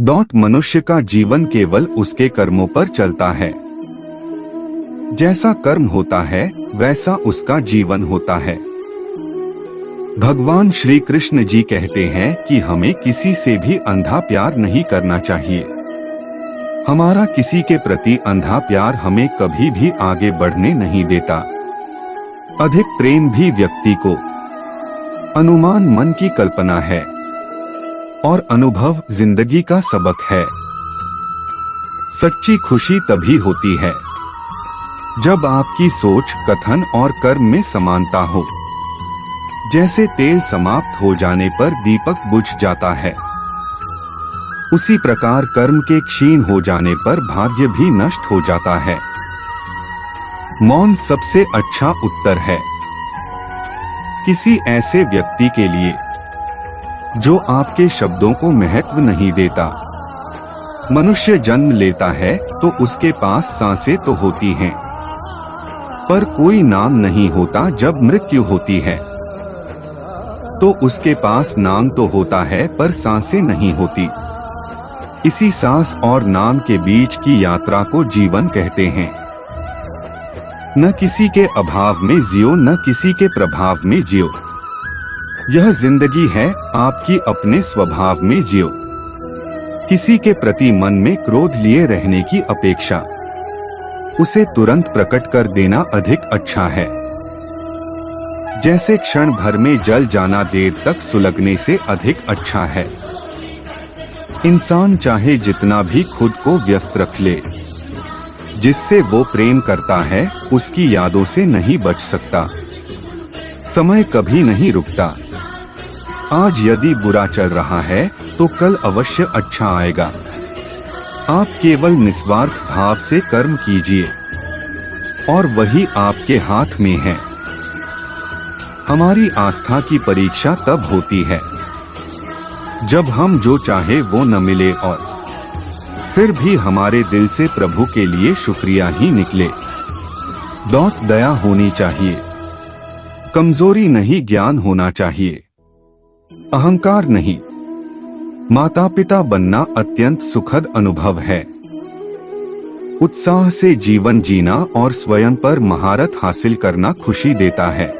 मनुष्य का जीवन केवल उसके कर्मों पर चलता है। जैसा कर्म होता है वैसा उसका जीवन होता है। भगवान श्री कृष्ण जी कहते हैं कि हमें किसी से भी अंधा प्यार नहीं करना चाहिए। हमारा किसी के प्रति अंधा प्यार हमें कभी भी आगे बढ़ने नहीं देता। अधिक प्रेम भी व्यक्ति को अनुमान मन की कल्पना है और अनुभव जिंदगी का सबक है। सच्ची खुशी तभी होती है जब आपकी सोच, कथन और कर्म में समानता हो। जैसे तेल समाप्त हो जाने पर दीपक बुझ जाता है, उसी प्रकार कर्म के क्षीण हो जाने पर भाग्य भी नष्ट हो जाता है। मौन सबसे अच्छा उत्तर है किसी ऐसे व्यक्ति के लिए जो आपके शब्दों को महत्व नहीं देता। मनुष्य जन्म लेता है तो उसके पास सांसें तो होती हैं, पर कोई नाम नहीं होता। जब मृत्यु होती है तो उसके पास नाम तो होता है पर सांसें नहीं होती। इसी सांस और नाम के बीच की यात्रा को जीवन कहते हैं। न किसी के अभाव में जियो, न किसी के प्रभाव में जियो। यह जिंदगी है आपकी अपने स्वभाव में जियो। किसी के प्रति मन में क्रोध लिए रहने की अपेक्षा उसे तुरंत प्रकट कर देना अधिक अच्छा है। जैसे क्षण भर में जल जाना देर तक सुलगने से अधिक अच्छा है। इंसान चाहे जितना भी खुद को व्यस्त रख ले, जिससे वो प्रेम करता है उसकी यादों से नहीं बच सकता। समय कभी नहीं रुकता। आज यदि बुरा चल रहा है तो कल अवश्य अच्छा आएगा। आप केवल निस्वार्थ भाव से कर्म कीजिए और वही आपके हाथ में है। हमारी आस्था की परीक्षा तब होती है जब हम जो चाहे वो न मिले और फिर भी हमारे दिल से प्रभु के लिए शुक्रिया ही निकले। दया होनी चाहिए, कमजोरी नहीं, ज्ञान होना चाहिए, अहंकार नहीं। माता पिता बनना अत्यंत सुखद अनुभव है। उत्साह से जीवन जीना और स्वयं पर महारत हासिल करना खुशी देता है।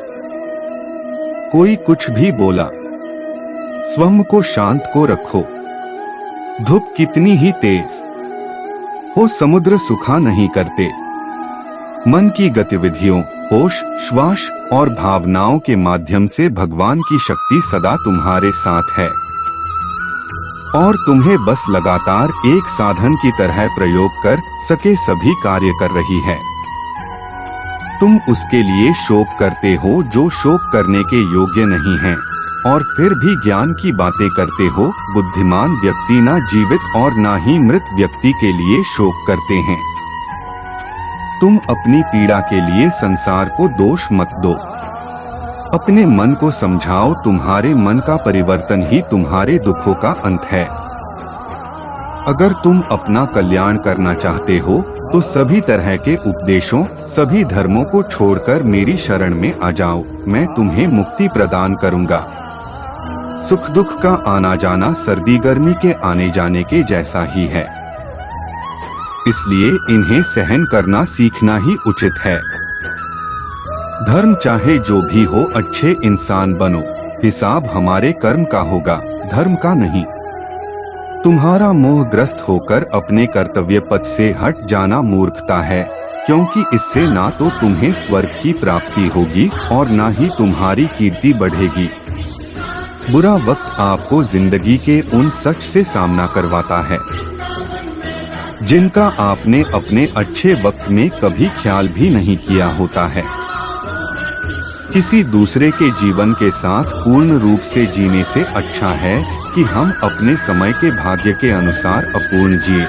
कोई कुछ भी बोला, स्वयं को शांत को रखो। धूप कितनी ही तेज हो, समुद्र सुखा नहीं करते। मन की गतिविधियों, होश, श्वास और भावनाओं के माध्यम से भगवान की शक्ति सदा तुम्हारे साथ है और तुम्हें बस लगातार एक साधन की तरह प्रयोग कर सके सभी कार्य कर रही है। तुम उसके लिए शोक करते हो जो शोक करने के योग्य नहीं है और फिर भी ज्ञान की बातें करते हो। बुद्धिमान व्यक्ति ना जीवित और ना ही मृत व्यक्ति के लिए शोक करते हैं। तुम अपनी पीड़ा के लिए संसार को दोष मत दो। अपने मन को समझाओ, तुम्हारे मन का परिवर्तन ही तुम्हारे दुखों का अंत है। अगर तुम अपना कल्याण करना चाहते हो तो सभी तरह के उपदेशों, सभी धर्मों को छोड़कर मेरी शरण में आ जाओ। मैं तुम्हें मुक्ति प्रदान करूंगा। सुख दुख का आना जाना सर्दी गर्मी के आने जाने के जैसा ही है, इसलिए इन्हें सहन करना सीखना ही उचित है। धर्म चाहे जो भी हो, अच्छे इंसान बनो। हिसाब हमारे कर्म का होगा, धर्म का नहीं। तुम्हारा मोहग्रस्त होकर अपने कर्तव्य पथ से हट जाना मूर्खता है, क्योंकि इससे ना तो तुम्हें स्वर्ग की प्राप्ति होगी और ना ही तुम्हारी कीर्ति बढ़ेगी। बुरा वक्त आपको जिंदगी के उन सच से सामना करवाता है जिनका आपने अपने अच्छे वक्त में कभी ख्याल भी नहीं किया होता है। किसी दूसरे के जीवन के साथ पूर्ण रूप से जीने से अच्छा है कि हम अपने समय के भाग्य के अनुसार अपूर्ण जिए।